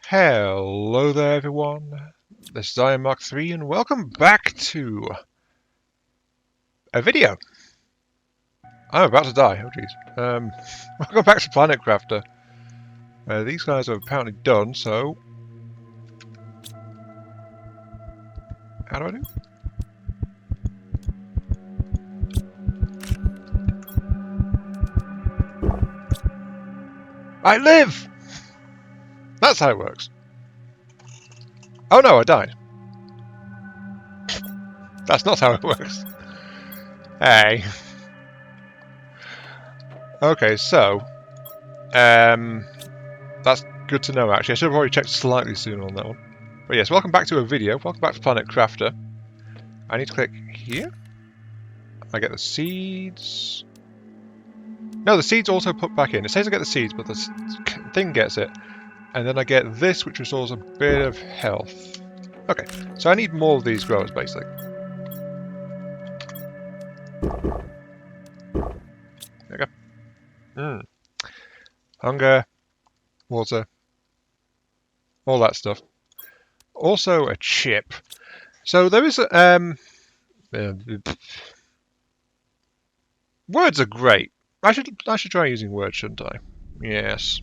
Hello there everyone, this is Iron Mark 3 and welcome back to a video. I'm about to die, oh jeez. Welcome back to Planet Crafter. These guys are apparently done, so... How do I do? I live! That's how it works. Oh no, I died. That's not how it works. Hey. Okay, so... that's good to know actually. I should have already checked slightly sooner on that one. But yes, welcome back to a video. Welcome back to Planet Crafter. I need to click here. I get the seeds. No, the seeds also put back in. It says I get the seeds, but the thing gets it. And then I get this, which restores a bit of health. Okay, so I need more of these growers, basically. There we go. Hunger, water, all that stuff. Also a chip. So there is a... words are great. I should try using words, shouldn't I? Yes.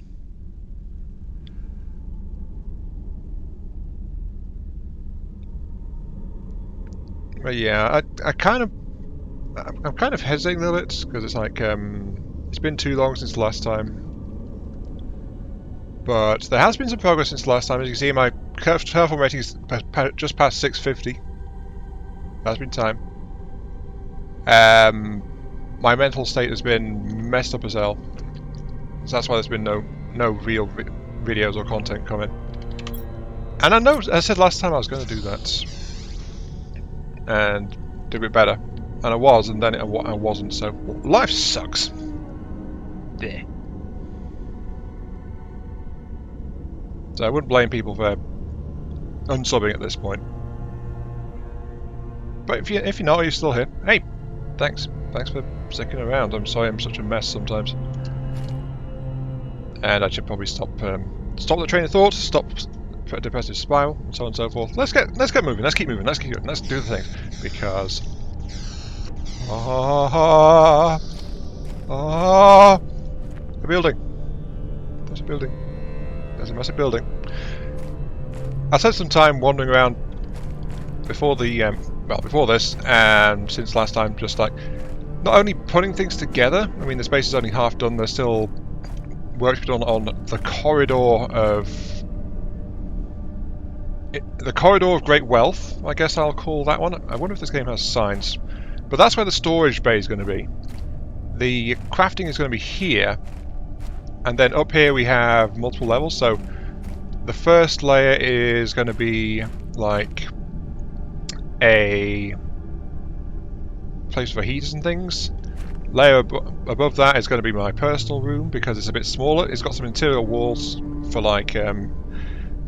But yeah, I'm kind of hesitating a little bit because it's like it's been too long since the last time. But there has been some progress since the last time. As you can see, my terraform rating is just past 650. That's been time. My mental state has been messed up as hell. So that's why there's been no real videos or content coming. And I know I said last time I was going to do that. And do a bit better. And I was, and then I wasn't, so life sucks. There. So I wouldn't blame people for unsubbing at this point. But if you're not, you're still here. Hey, thanks for sticking around. I'm sorry I'm such a mess sometimes. And I should probably stop the train of thought, stop a depressive spiral, and so on and so forth. Let's get moving. Let's keep moving. Let's do the thing because a building. There's a building. There's a massive building. I spent some time wandering around before the before this and since last time, just like not only putting things together. I mean, the space is only half done. There's still work to be done on the corridor of great wealth. I guess I'll call that one. I wonder if this game has signs, but that's where the storage bay is going to be. The crafting is going to be here. And then up here we have multiple levels, so the first layer is going to be like a place for heaters and things. Layer above that is going to be my personal room because it's a bit smaller. It's got some interior walls for like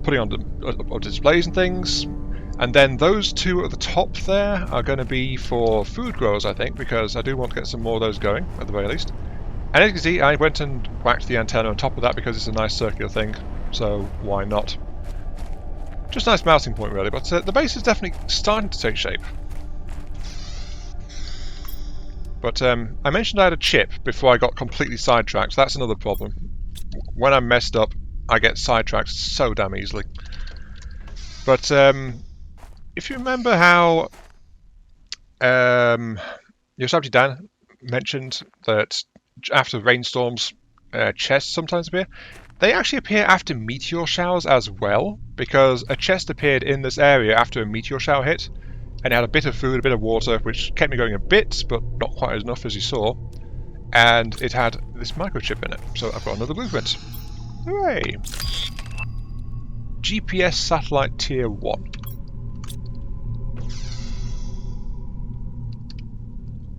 putting on displays and things. And then those two at the top there are going to be for food growers, I think, because I do want to get some more of those going at the very least. And as you can see, I went and whacked the antenna on top of that because it's a nice circular thing, so why not? Just a nice mounting point really, but the base is definitely starting to take shape. But I mentioned I had a chip before I got completely sidetracked, so that's another problem. When I'm messed up, I get sidetracked so damn easily. But if you remember how Yosemite Dan mentioned that after rainstorms, chests sometimes appear. They actually appear after meteor showers as well, because a chest appeared in this area after a meteor shower hit, and it had a bit of food, a bit of water, which kept me going a bit, but not quite enough as you saw. And it had this microchip in it, so I've got another blueprint. Hooray! GPS satellite tier 1.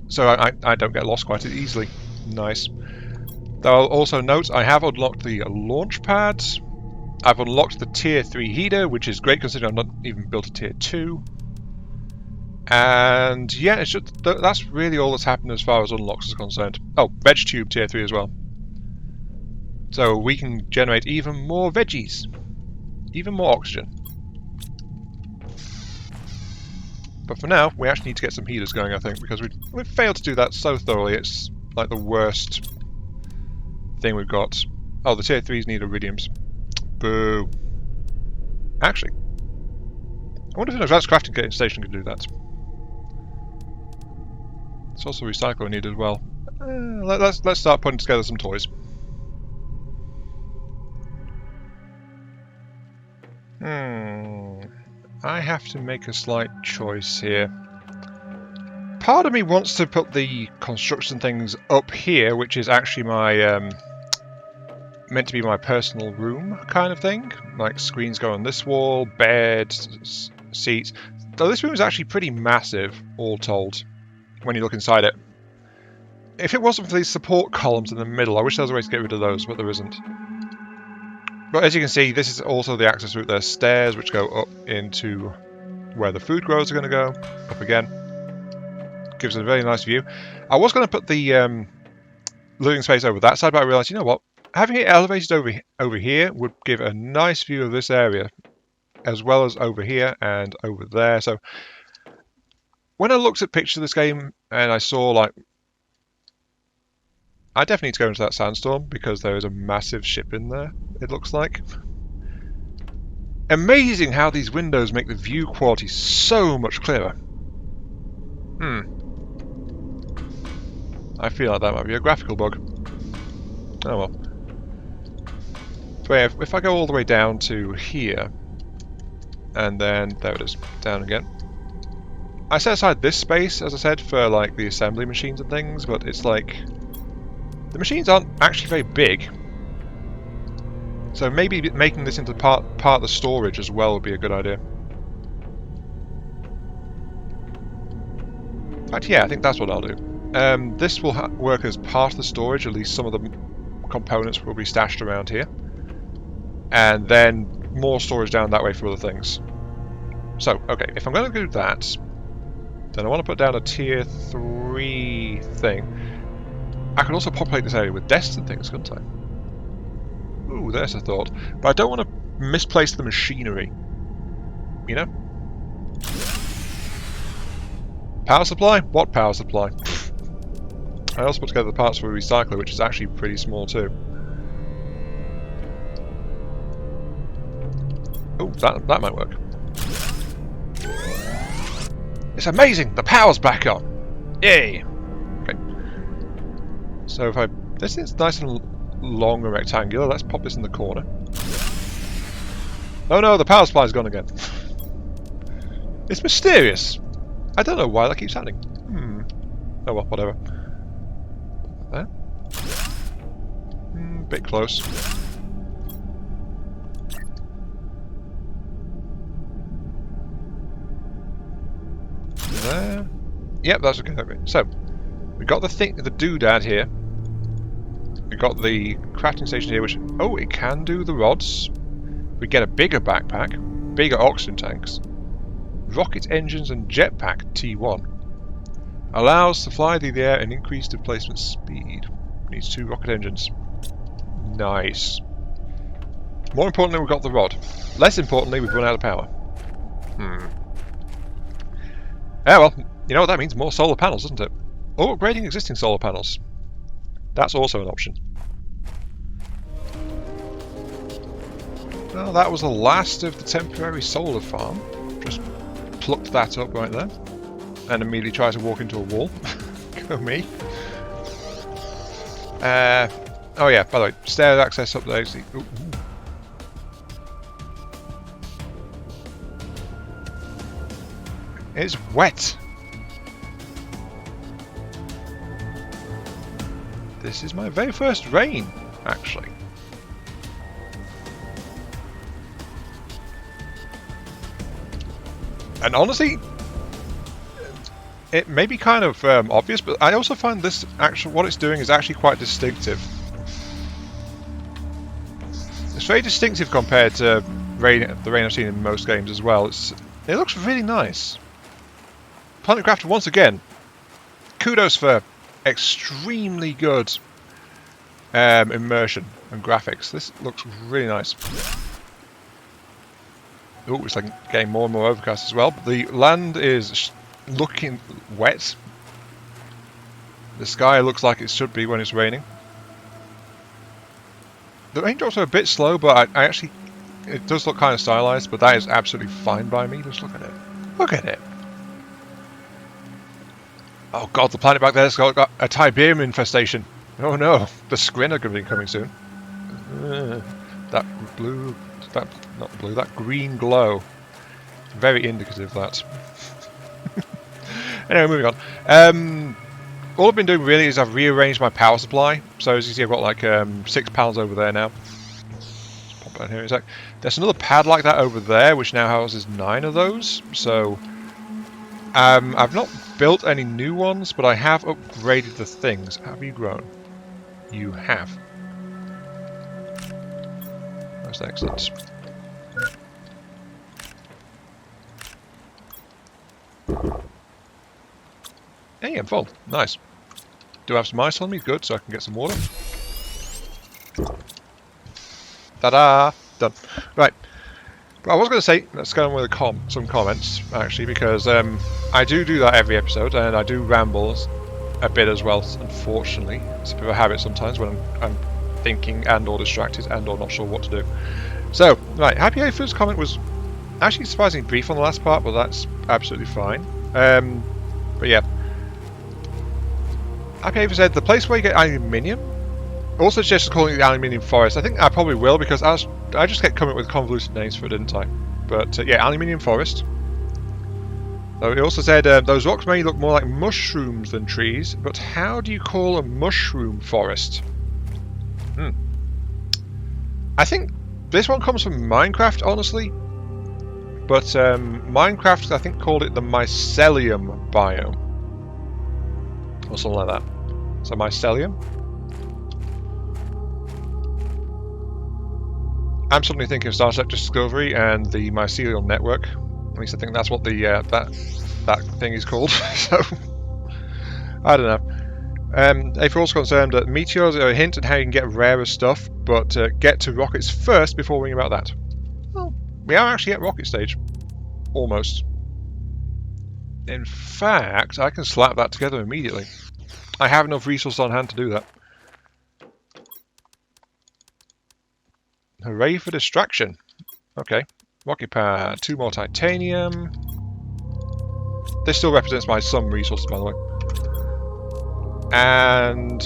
So I don't get lost quite as easily. Nice. Though I'll also note I have unlocked the launch pads. I've unlocked the tier 3 heater, which is great considering I've not even built a tier 2. And yeah, it's just, that's really all that's happened as far as unlocks is concerned. Oh, veg tube tier 3 as well. So we can generate even more veggies. even more oxygen. But for now, we actually need to get some heaters going, I think, because we've failed to do that so thoroughly. It's like the worst thing we've got. Oh, the tier 3s need iridiums. Boo. Actually, I wonder if an advanced crafting station can do that. It's also a recycler needed as well. Let's start putting together some toys. I have to make a slight choice here. Part of me wants to put the construction things up here, which is actually my meant to be my personal room kind of thing. Like screens go on this wall, bed, seats. Though this room is actually pretty massive, all told, when you look inside it. If it wasn't for these support columns in the middle, I wish there was a way to get rid of those, but there isn't. But as you can see, this is also the access route. There's stairs which go up into where the food growers are going to go. Up again. Gives it a very nice view. I was going to put the living space over that side, but I realised, you know what? Having it elevated over here would give a nice view of this area, as well as over here and over there. So when I looked at pictures of this game and I saw, like, I definitely need to go into that sandstorm because there is a massive ship in there, it looks like. Amazing how these windows make the view quality so much clearer. I feel like that might be a graphical bug. Oh well. So yeah, if I go all the way down to here, and then there it is, down again. I set aside this space, as I said, for like the assembly machines and things, but it's like the machines aren't actually very big. So maybe making this into part of the storage as well would be a good idea. In fact, yeah, I think that's what I'll do. This will work as part of the storage, at least some of the components will be stashed around here. And then more storage down that way for other things. So, okay, if I'm going to do that, then I want to put down a tier 3 thing. I could also populate this area with desks and things, couldn't I? Ooh, there's a thought. But I don't want to misplace the machinery. You know? Power supply? What power supply? I also put together the parts for a recycler, which is actually pretty small too. Oh, that might work. It's amazing! The power's back on! Yay! Okay. So if this is nice and long and rectangular, let's pop this in the corner. Oh no, the power supply's gone again. It's mysterious. I don't know why that keeps happening. Oh well, whatever. There. Bit close. There. Yep, that's okay. So, we got the doodad here. We got the crafting station here, which it can do the rods. We get a bigger backpack, bigger oxygen tanks, rocket engines and jetpack T1. Allows to fly through the air and increase displacement speed. Needs 2 rocket engines. Nice. More importantly, we've got the rod. Less importantly, we've run out of power. Yeah, well, you know what that means? More solar panels, doesn't it? Or upgrading existing solar panels. That's also an option. Well, that was the last of the temporary solar farm. Just plucked that up right there. And immediately tried to walk into a wall. Go me. Oh yeah, by the way, stairs access up there. See. Ooh. It's wet. This is my very first rain, actually. And honestly, it may be kind of obvious, but I also find this what it's doing is actually quite distinctive. It's very distinctive compared to the rain I've seen in most games as well. It looks really nice. Planet Crafter, once again, kudos for extremely good immersion and graphics. This looks really nice. Oh, it's like getting more and more overcast as well. The land is looking wet. The sky looks like it should be when it's raining. The raindrops are a bit slow, but I actually... It does look kind of stylized, but that is absolutely fine by me. Just look at it. Look at it. Oh god, the planet back there's got a Tiberium infestation. Oh no, the Skrin are going to be coming soon. That blue... Not blue, that green glow. Very indicative, that. Anyway, moving on. All I've been doing really is I've rearranged my power supply. So as you see, I've got like 6 panels over there now. Let's pop down here in a sec. There's another pad like that over there, which now houses 9 of those. So I've not built any new ones, but I have upgraded the things. Have you grown? You have. That's excellent. Hey, I'm full. Nice. Do I have some ice on me? Good, so I can get some water. Ta-da! Done. Right. But I was going to say, let's go on with some comments, actually, because I do that every episode, and I do ramble a bit as well, unfortunately. It's a bit of a habit sometimes when I'm thinking and or distracted and or not sure what to do. So, right, Happy Aphers' comment was actually surprisingly brief on the last part, but that's absolutely fine. But yeah. Happy Aphers said, the place where you get aluminium? Also suggested calling it the aluminium forest. I think I probably will, because I just kept coming up with convoluted names for it, didn't I? But yeah, aluminium forest. So he also said, those rocks may look more like mushrooms than trees, but how do you call a mushroom forest? I think this one comes from Minecraft, honestly. But Minecraft, I think, called it the mycelium biome. Or something like that. So mycelium? I'm suddenly thinking of Star Trek Discovery and the mycelial network. At least I think that's what the that thing is called. So I don't know. If you're also concerned that meteors are a hint at how you can get rarer stuff, but get to rockets first before worrying about that. Well, we are actually at rocket stage. Almost. In fact, I can slap that together immediately. I have enough resources on hand to do that. Hooray for distraction. Okay. Rocket pad. 2 more titanium. This still represents my some resources, by the way. And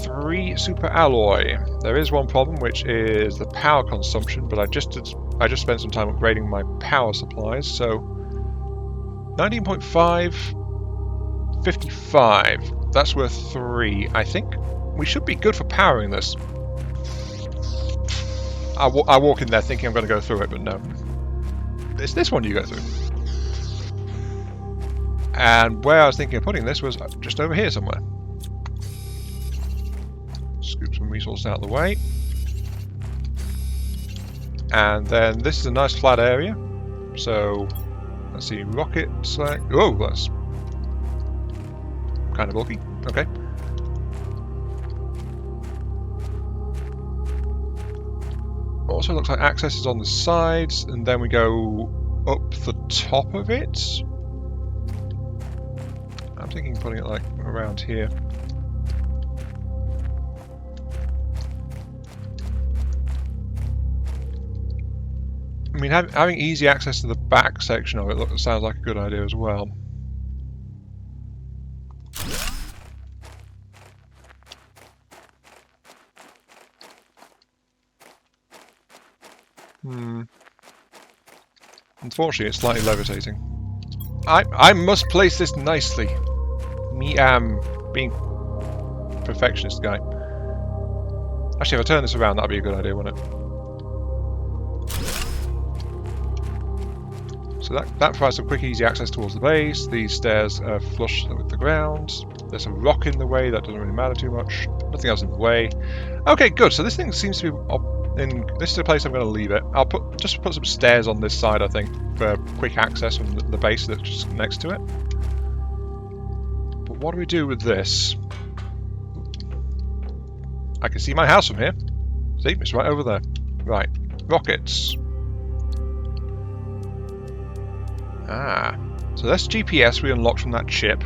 3 super alloy. There is one problem, which is the power consumption, but I just spent some time upgrading my power supplies, so 19.5, 55. That's worth 3. I think we should be good for powering this. I walk in there thinking I'm going to go through it, but no. It's this one you go through. And where I was thinking of putting this was just over here somewhere. Scoop some resources out of the way. And then this is a nice flat area. So, let's see, rockets. Oh, that's kind of bulky. Okay. Also looks like access is on the sides, and then we go up the top of it. I'm thinking putting it like around here. I mean, having easy access to the back section of it sounds like a good idea as well. Unfortunately, it's slightly levitating. I must place this nicely. Me am being perfectionist guy. Actually, if I turn this around, that'd be a good idea, wouldn't it? So that provides some quick, easy access towards the base. These stairs are flush with the ground. There's a rock in the way, that doesn't really matter too much. Nothing else in the way. Okay, good. So this thing seems to be this is the place I'm going to leave it. I'll just put some stairs on this side, I think, for quick access from the base that's just next to it. But what do we do with this? I can see my house from here. See, it's right over there. Right, rockets. Ah. So that's GPS we unlocked from that chip.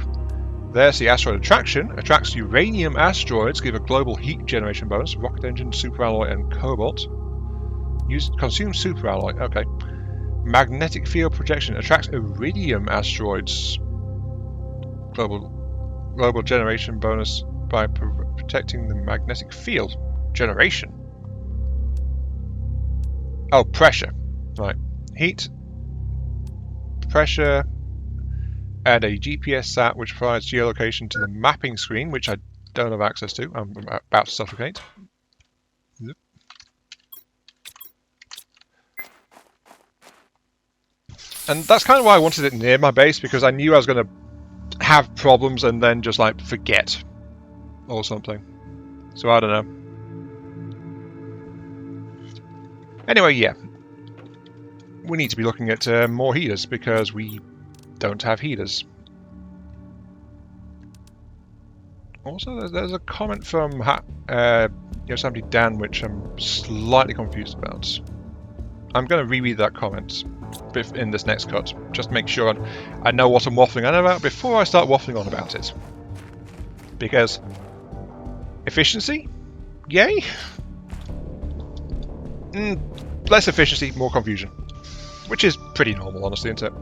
There's the asteroid attraction. Attracts uranium asteroids, give a global heat generation bonus. Rocket engine, superalloy, and cobalt. Consume superalloy. Okay. Magnetic field projection. Attracts iridium asteroids. Global generation bonus by protecting the magnetic field. Generation. Oh, pressure. Right. Heat. Pressure. And a GPS sat which provides geolocation to the mapping screen, which I don't have access to. I'm about to suffocate. Yep. And that's kind of why I wanted it near my base, because I knew I was going to have problems and then just like forget or something. So I don't know. Anyway, yeah. We need to be looking at more heaters because we don't have heaters. Also, there's a comment from somebody Dan, which I'm slightly confused about. I'm going to reread that comment in this next cut, just to make sure I know what I'm waffling on about before I start waffling on about it. Because efficiency, yay. Less efficiency, more confusion, which is pretty normal, honestly, isn't it?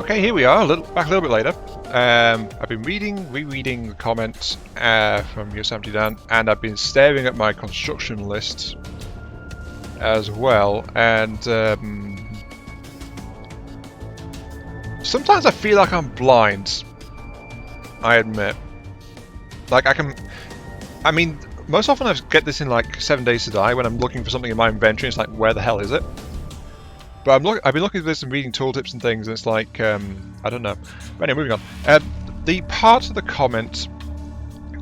Okay, here we are, back a little bit later. I've been rereading the comments from Yosemite Dan, and I've been staring at my construction list as well, and sometimes I feel like I'm blind, I admit. Like I mean, most often I get this in like 7 Days to Die when I'm looking for something in my inventory, it's like, where the hell is it? But I've been looking at this and reading tooltips and things, and it's like, I don't know. But anyway, moving on. The part of the comment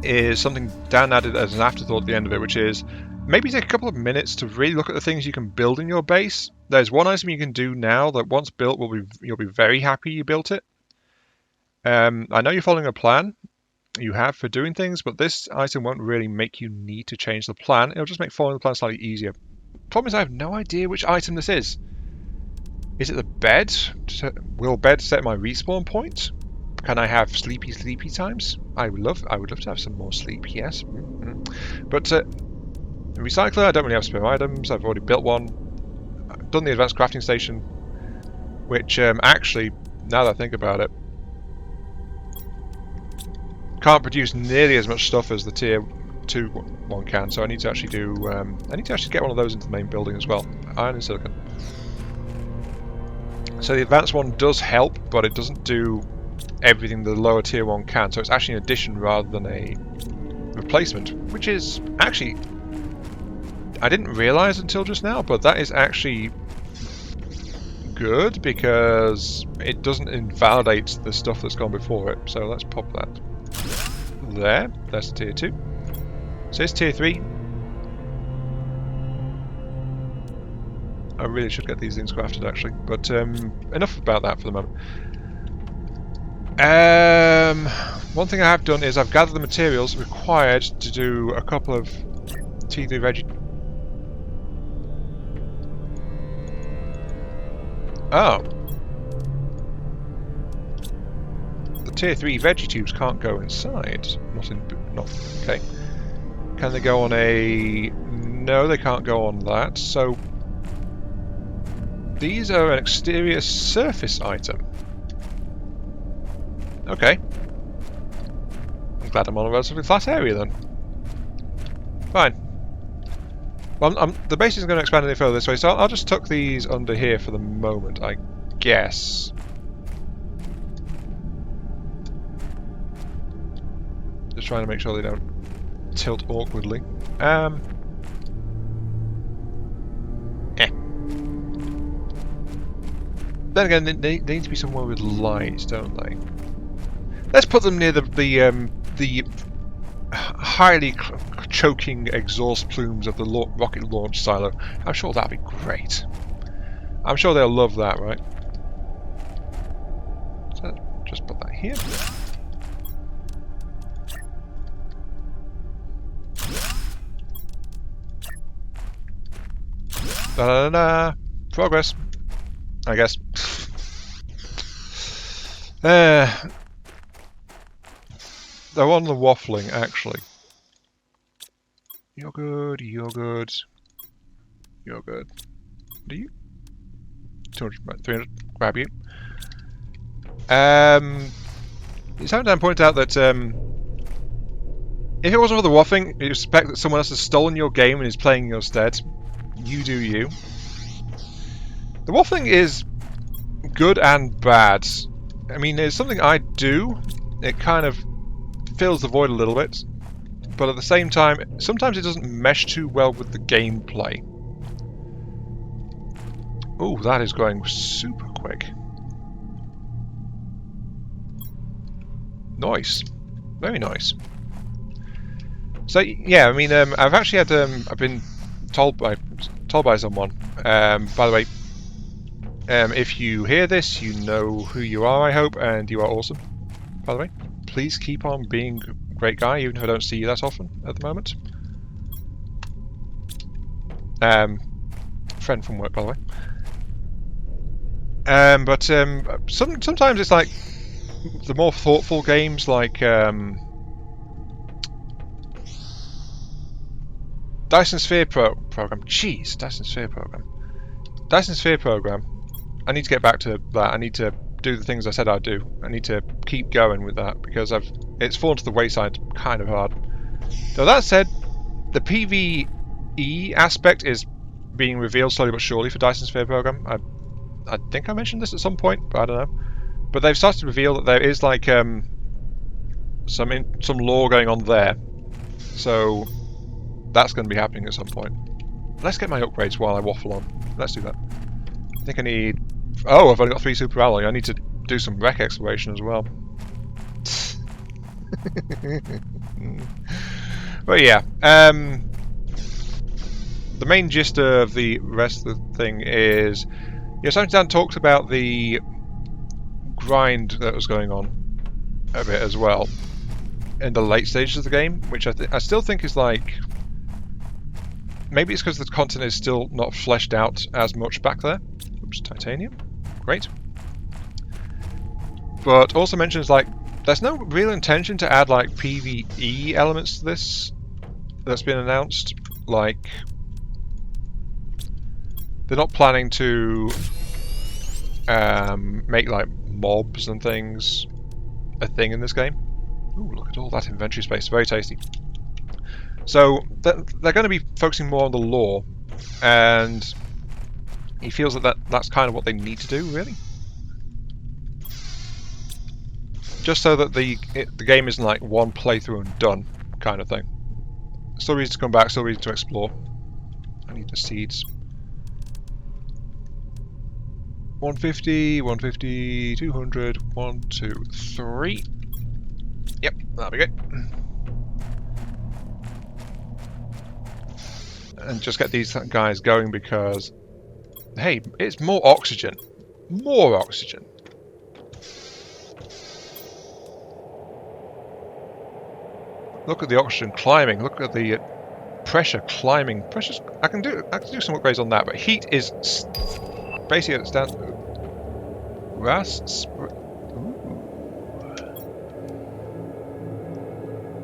is something Dan added as an afterthought at the end of it, which is maybe take a couple of minutes to really look at the things you can build in your base. There's one item you can do now that once built you'll be very happy you built it. I know you're following a plan you have for doing things, but this item won't really make you need to change the plan. It'll just make following the plan slightly easier. Problem is I have no idea which item this is. Is it the bed? Will bed set my respawn point? Can I have sleepy times? I would love to have some more sleep, yes. But recycler, I don't really have spare items. I've already built one. I've done the advanced crafting station, which actually, now that I think about it, can't produce nearly as much stuff as the tier 2 one can. So I need to actually do. I need to actually get one of those into the main building as well. Iron and silicon. So the advanced one does help, but it doesn't do everything the lower tier one can. So it's actually an addition rather than a replacement, which is actually, I didn't realize until just now, but that is actually good because it doesn't invalidate the stuff that's gone before it. So let's pop that there. That's tier 2. So it's tier 3. I really should get these things crafted actually, but enough about that for the moment. One thing I have done is I've gathered the materials required to do a couple of T3 veggie. Oh. The tier 3 veggie tubes can't go inside. Not okay. Can they go on a... No, they can't go on that, so... These are an exterior surface item. Okay. I'm glad I'm on a relatively flat area then. Fine. Well, the base isn't going to expand any further this way, so I'll just tuck these under here for the moment, I guess. Just trying to make sure they don't tilt awkwardly. Then again, they need to be somewhere with light, don't they? Let's put them near the highly choking exhaust plumes of the rocket launch silo. I'm sure that'd be great. I'm sure they'll love that, right? So just put that here. Da da da da. Progress, I guess. They're on the waffling, actually. You're good, you're good. You're good. Do you? 200, 300, grab you. Sometime pointed out that if it wasn't for the waffling, you suspect that someone else has stolen your game and is playing in your stead. You do you. The waffling is good and bad. I mean, it's something I do. It kind of fills the void a little bit, but at the same time, sometimes it doesn't mesh too well with the gameplay. Oh, that is going super quick. Nice, very nice. So yeah, I mean, I've actually had I've been told by someone. By the way, if you hear this, you know who you are, I hope, and you are awesome. By the way, please keep on being a great guy, even if I don't see you that often at the moment. Friend from work, by the way. But sometimes it's like the more thoughtful games, like Dyson Sphere program. Jeez, Dyson Sphere program. Dyson Sphere program. I need to get back to that. I need to do the things I said I'd do. I need to keep going with that because it's fallen to the wayside kind of hard. Though that said, the PvE aspect is being revealed slowly but surely for Dyson Sphere program. I think I mentioned this at some point, but I don't know. But they've started to reveal that there is like some lore going on there. So that's going to be happening at some point. Let's get my upgrades while I waffle on. Let's do that. I think I need... Oh, I've only got 3 super alloy. I need to do some wreck exploration as well. But yeah, the main gist of the rest of the thing is... Yeah, Dan talked about the grind that was going on a bit as well in the late stages of the game, which I still think is like... Maybe it's because the content is still not fleshed out as much back there. Oops, titanium. Great. But also mentions like there's no real intention to add like PvE elements to this that's been announced. Like they're not planning to make like mobs and things a thing in this game. Ooh, look at all that inventory space. Very tasty. So they're going to be focusing more on the lore, and he feels that's kind of what they need to do, really. Just so that the game isn't like one playthrough and done kind of thing. Still reason to come back, still reason to explore. I need the seeds. 150, 150, 200, 1, 2, 3. Yep, that'll be good. And just get these guys going because, hey, it's more oxygen. More oxygen. Look at the oxygen climbing. Look at the pressure climbing. Pressure's, I can do some upgrades on that, but heat is basically it stands.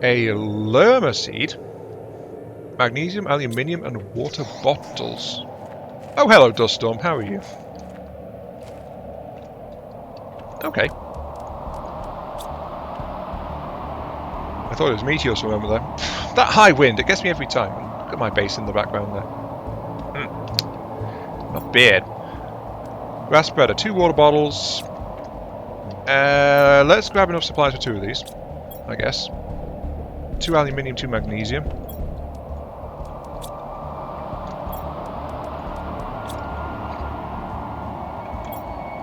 A lerma seed. Magnesium, aluminium, and water bottles. Oh, hello, Duststorm. How are you? Okay. I thought it was meteors from over there. That high wind, it gets me every time. Look at my base in the background there. My beard. Grass spreader, 2 water bottles. Let's grab enough supplies for 2 of these, I guess. 2 aluminium, 2 magnesium.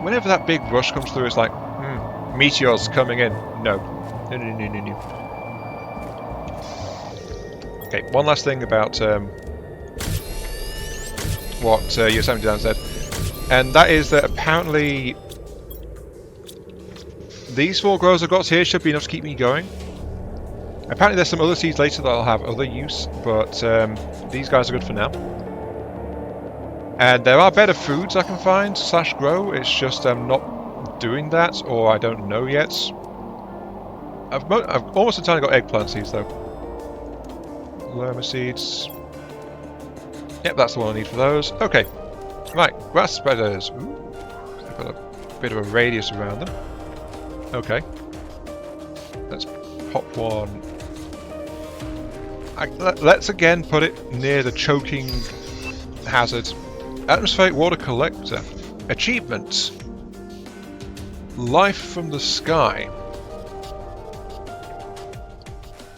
Whenever that big rush comes through, it's like, meteors coming in. No. No. Okay, one last thing about what Yosemite Dan said. And that is that apparently these 4 grows I've got here should be enough to keep me going. Apparently there's some other seeds later that'll have other use, but these guys are good for now. And there are better foods I can find / grow. It's just I'm not doing that, or I don't know yet. I've almost entirely got eggplant seeds though. Lerma seeds. Yep, that's the one I need for those. Okay. Right, grass spreaders. Ooh, they've got a bit of a radius around them. Okay. Let's pop one. Let's again put it near the choking hazard. Atmospheric water collector. Achievement. Life from the sky.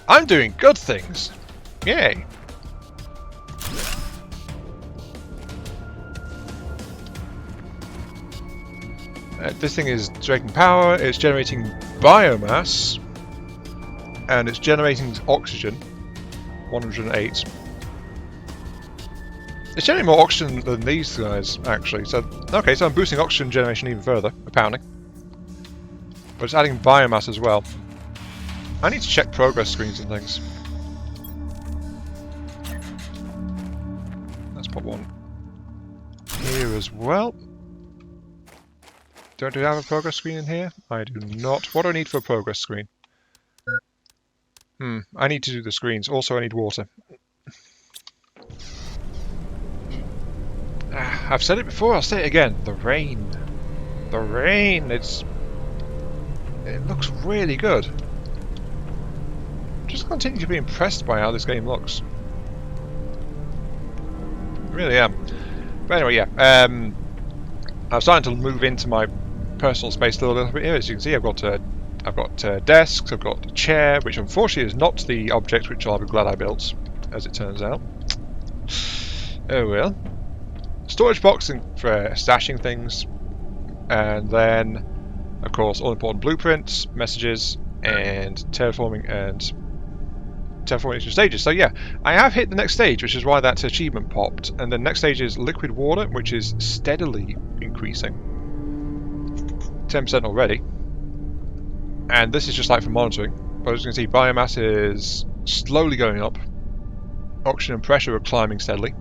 I'm doing good things. Yay. This thing is generating power, it's generating biomass, and it's generating oxygen. 108. It's generating more oxygen than these guys, actually. So, okay, so I'm boosting oxygen generation even further, apparently. But it's adding biomass as well. I need to check progress screens and things. Let's put one here as well. Don't we have a progress screen in here? I do not. What do I need for a progress screen? I need to do the screens. Also, I need water. I've said it before, I'll say it again. The rain. The rain, it looks really good. Just continue to be impressed by how this game looks. Really am. But anyway, yeah. I'm starting to move into my personal space a little bit here. As you can see, I've got desks, I've got a chair, which unfortunately is not the object which I'll be glad I built, as it turns out. Oh well. Storage box for stashing things, and then, of course, all important blueprints, messages, and terraforming stages. So yeah, I have hit the next stage, which is why that achievement popped. And the next stage is liquid water, which is steadily increasing. 10% already. And this is just like for monitoring. But as you can see, biomass is slowly going up. Oxygen and pressure are climbing steadily.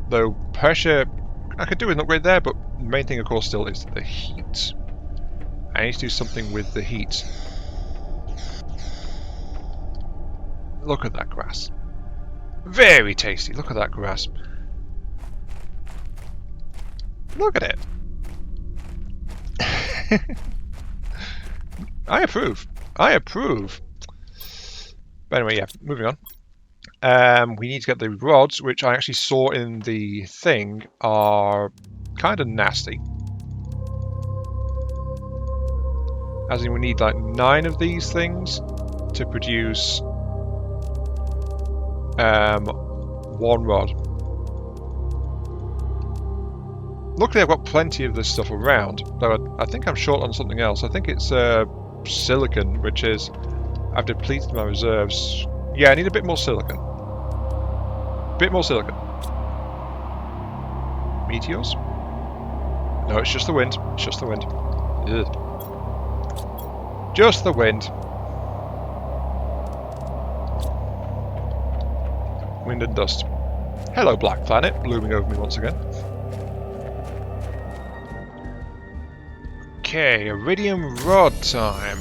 Though pressure, I could do with an upgrade there, but the main thing, of course, still is the heat. I need to do something with the heat. Look at that grass. Very tasty. Look at that grass. Look at it. I approve. I approve. But anyway, yeah, moving on. We need to get the rods, which I actually saw in the thing, are kind of nasty. As in, we need like 9 of these things to produce 1 rod. Luckily, I've got plenty of this stuff around, though I think I'm short on something else. I think it's silicon, which is... I've depleted my reserves. Yeah, I need a bit more silicon. Bit more silicon. Meteors? No, it's just the wind. It's just the wind. Ugh. Just the wind. Wind and dust. Hello, Black Planet, looming over me once again. Okay, iridium rod time.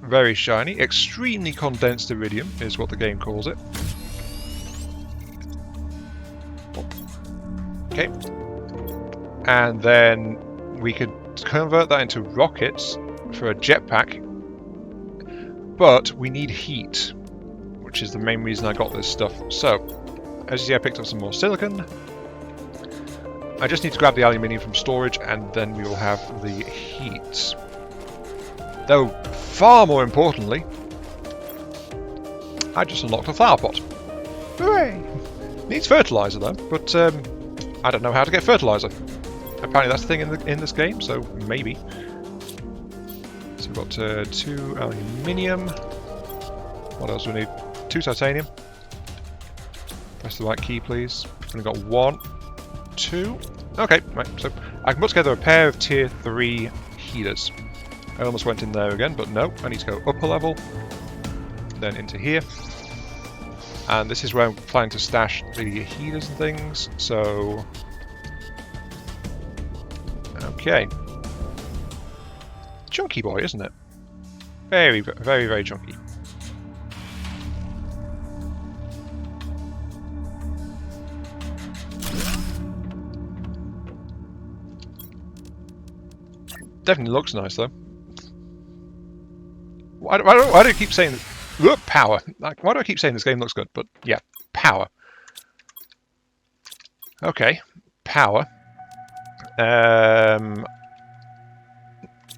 Very shiny, extremely condensed iridium is what the game calls it. Okay. And then we could convert that into rockets for a jetpack. But we need heat, which is the main reason I got this stuff. So, as you see, I picked up some more silicon. I just need to grab the aluminium from storage, and then we will have the heat. Though, far more importantly, I just unlocked a flower pot. Hooray! Needs fertilizer though, but I don't know how to get fertilizer. Apparently that's the thing in this game, so maybe. So we've got 2 aluminium. What else do we need? 2 titanium. Press the right key, please. We've got 1, 2. Okay, right. So I can put together a pair of tier 3 heaters. I almost went in there again, but no. I need to go up a level, then into here. And this is where I'm planning to stash the heaters and things, so... Okay. Chunky boy, isn't it? Very, very, very chunky. Definitely looks nice, though. Why do I keep saying... Look, power. Like, why do I keep saying this game looks good? But yeah, power. Okay, power.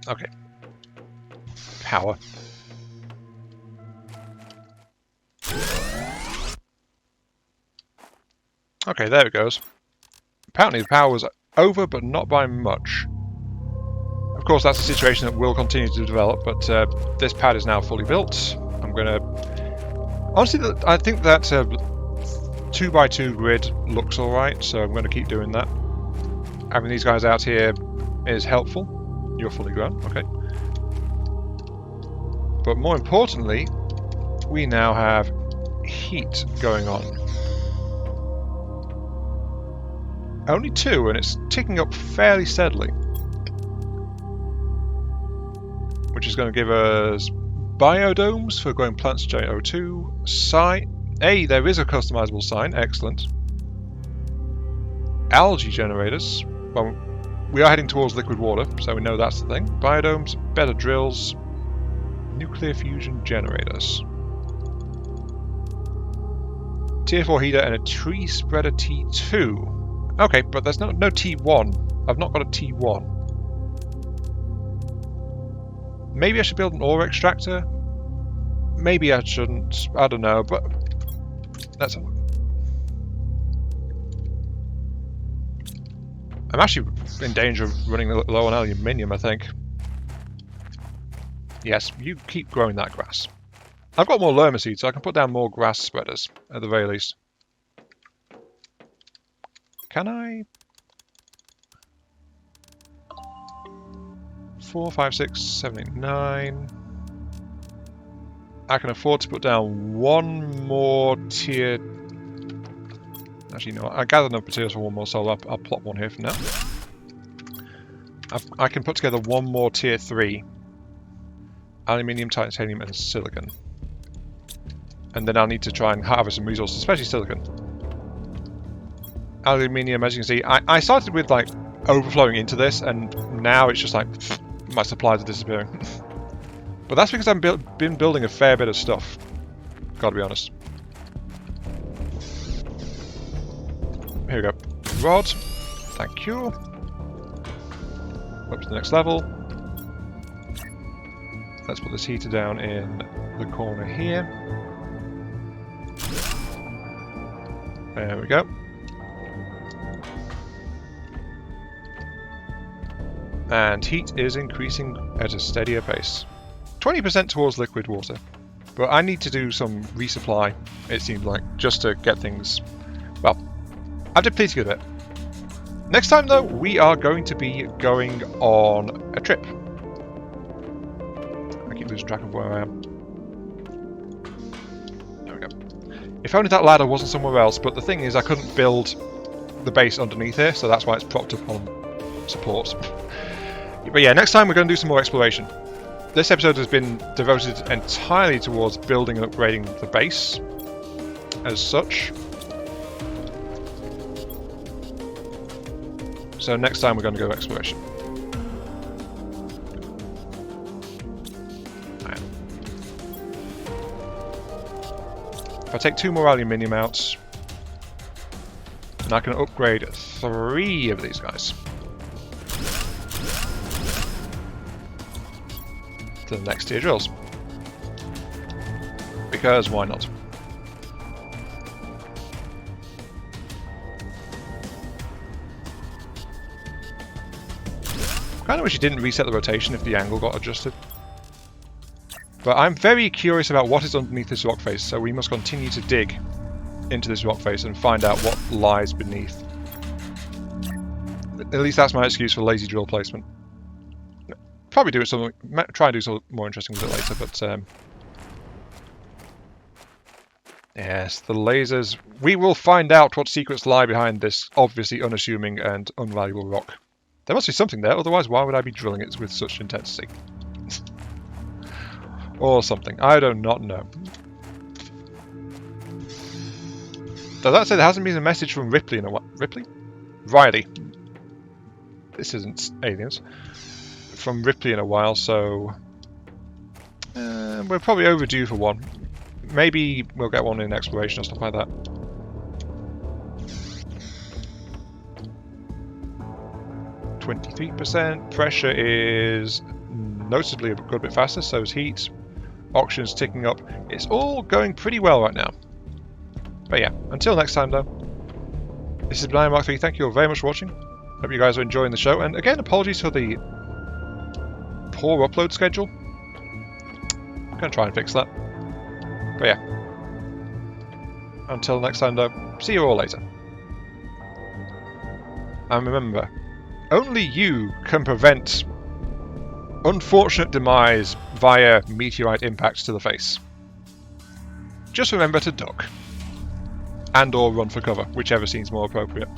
Okay. Power. Okay, there it goes. Apparently the power was over, but not by much. Of course, that's a situation that will continue to develop, but this pad is now fully built. I'm going to... Honestly, I think that 2x2 grid looks alright, so I'm going to keep doing that. Having these guys out here is helpful. You're fully grown, okay. But more importantly, we now have heat going on. Only 2, and it's ticking up fairly steadily. Which is going to give us biodomes for growing plants to generate O2. Hey, there is a customizable sign, excellent. Algae generators. Well, we are heading towards liquid water, so we know that's the thing. Biodomes, better drills, nuclear fusion generators. Tier 4 heater and a tree spreader T2. Okay, but there's no T1. I've not got a T1. Maybe I should build an ore extractor. Maybe I shouldn't. I don't know, but let's have a look. I'm actually in danger of running low on aluminium, I think. Yes, you keep growing that grass. I've got more lerma seeds, so I can put down more grass spreaders, at the very least. Can I? 4, 5, 6, 7, 8, 9. I can afford to put down one more tier. Actually, no, I gathered enough materials for one more, so I'll plot one here for now. I can put together one more tier 3. Aluminium, titanium, and silicon. And then I'll need to try and harvest some resources, especially silicon. Aluminium, as you can see, I started with like overflowing into this, and now it's just like my supplies are disappearing. But that's because I've been building a fair bit of stuff. Gotta be honest. Here we go. Rod. Thank you. Up to the next level. Let's put this heater down in the corner here. There we go. And heat is increasing at a steadier pace. 20% towards liquid water. But I need to do some resupply, it seems like, just to get things... Well, I've depleted a bit. Next time, though, we are going to be going on a trip. I keep losing track of where I am. There we go. If only that ladder wasn't somewhere else, but the thing is I couldn't build the base underneath here, so that's why it's propped up on supports. But yeah, next time we're going to do some more exploration. This episode has been devoted entirely towards building and upgrading the base as such. So next time we're going to go exploration. Right. If I take 2 more aluminium out, then I can upgrade 3 of these guys. To the next tier drills. Because why not? I kind of wish it didn't reset the rotation if the angle got adjusted. But I'm very curious about what is underneath this rock face, so we must continue to dig into this rock face and find out what lies beneath. At least that's my excuse for lazy drill placement. Probably do it something. Try and do something more interesting with it later, but Yes, the lasers. We will find out what secrets lie behind this obviously unassuming and unvaluable rock. There must be something there, otherwise why would I be drilling it with such intensity? Or something. I do not know. Does that say there hasn't been a message from Ripley in a while? Ripley? Riley. This isn't aliens. From Ripley in a while, so... we're probably overdue for one. Maybe we'll get one in exploration or stuff like that. %. Pressure is noticeably a good bit faster, so is heat. Oxygen's ticking up. It's all going pretty well right now. But yeah, until next time though, this is Blind Mark 3. Thank you all very much for watching. Hope you guys are enjoying the show. And again, apologies for the poor upload schedule. I'm going to try and fix that. But yeah. Until next time though, see you all later. And remember, only you can prevent unfortunate demise via meteorite impacts to the face. Just remember to duck. And or run for cover, whichever seems more appropriate.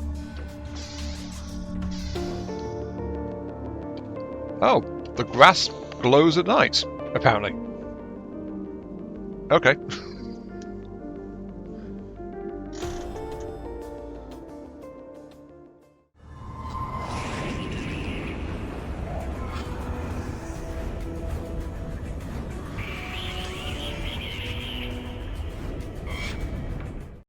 Oh, the grass glows at night, apparently. Okay.